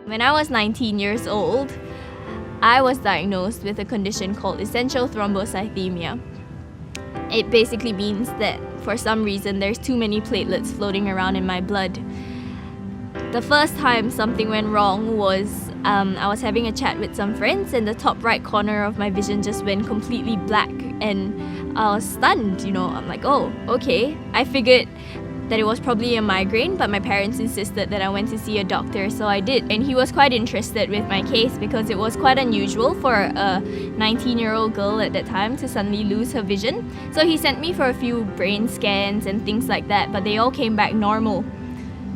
When I was 19 years old, I was diagnosed with a condition called essential thrombocythemia. It basically means that for some reason there's too many platelets floating around in my blood. The first time something went wrong was I was having a chat with some friends and the top right corner of my vision just went completely black and I was stunned, I'm like, oh, okay. I figured that it was probably a migraine, but my parents insisted that I went to see a doctor, so I did. And he was quite interested with my case because it was quite unusual for a 19-year-old girl at that time to suddenly lose her vision. So he sent me for a few brain scans and things like that, but they all came back normal.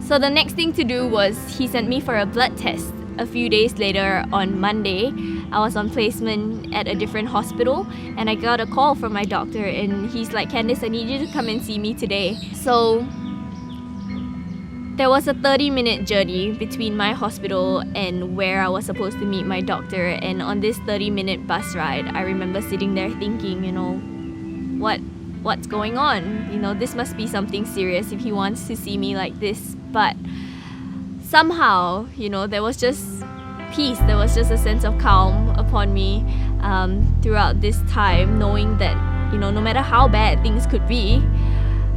So the next thing to do was he sent me for a blood test. A few days later, on Monday, I was on placement at a different hospital and I got a call from my doctor and he's like, Candice, I need you to come and see me today. So there was a 30-minute journey between my hospital and where I was supposed to meet my doctor, and on this 30-minute bus ride, I remember sitting there thinking, what's going on? This must be something serious if he wants to see me like this. But somehow, there was just peace, there was just a sense of calm upon me throughout this time, knowing that, no matter how bad things could be,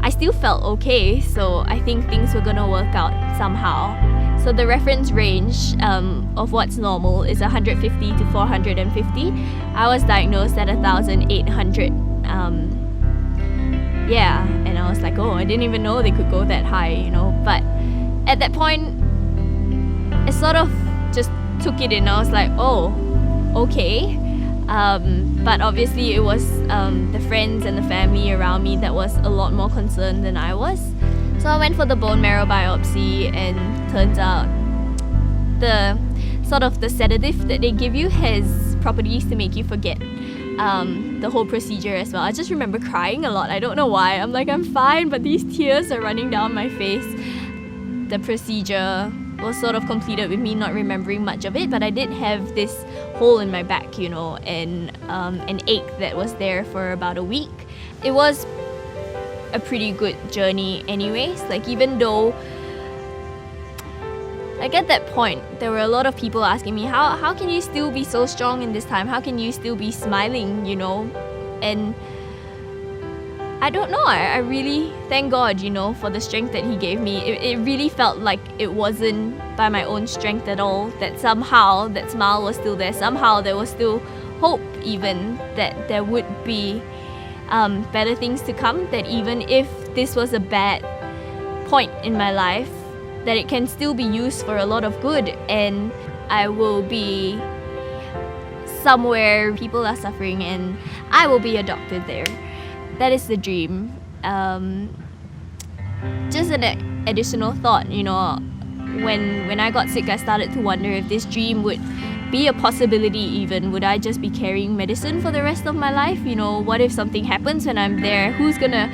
I still felt okay, so I think things were gonna work out somehow. So the reference range of what's normal is 150 to 450. I was diagnosed at 1,800. And I was like, oh, I didn't even know they could go that high, But at that point, I sort of just took it in. I was like, oh, okay. But obviously it was the friends and the family around me that was a lot more concerned than I was. So I went for the bone marrow biopsy, and turns out the sedative that they give you has properties to make you forget the whole procedure as well. I just remember crying a lot. I don't know why. I'm like, I'm fine, but these tears are running down my face. The procedure was sort of completed with me not remembering much of it, but I did have this hole in my back, and an ache that was there for about a week. It was a pretty good journey anyways. Like, even though at that point there were a lot of people asking me, how can you still be so strong in this time? How can you still be smiling, And I don't know, I really thank God, for the strength that He gave me. It really felt like it wasn't by my own strength at all, that somehow that smile was still there. Somehow there was still hope, even that there would be better things to come, that even if this was a bad point in my life, that it can still be used for a lot of good, and I will be somewhere people are suffering and I will be a doctor there. That is the dream. Just an additional thought, when I got sick, I started to wonder if this dream would be a possibility even. Would I just be carrying medicine for the rest of my life? What if something happens when I'm there? Who's gonna,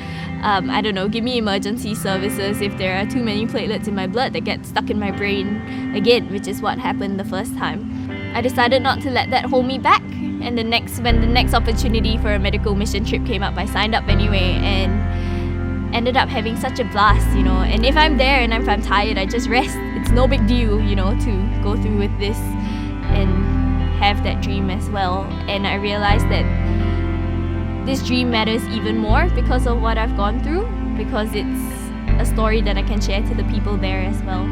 give me emergency services if there are too many platelets in my blood that get stuck in my brain again, which is what happened the first time. I decided not to let that hold me back. And when the next opportunity for a medical mission trip came up, I signed up anyway and ended up having such a blast, And if I'm there and if I'm tired, I just rest. It's no big deal, to go through with this and have that dream as well. And I realized that this dream matters even more because of what I've gone through, because it's a story that I can share to the people there as well.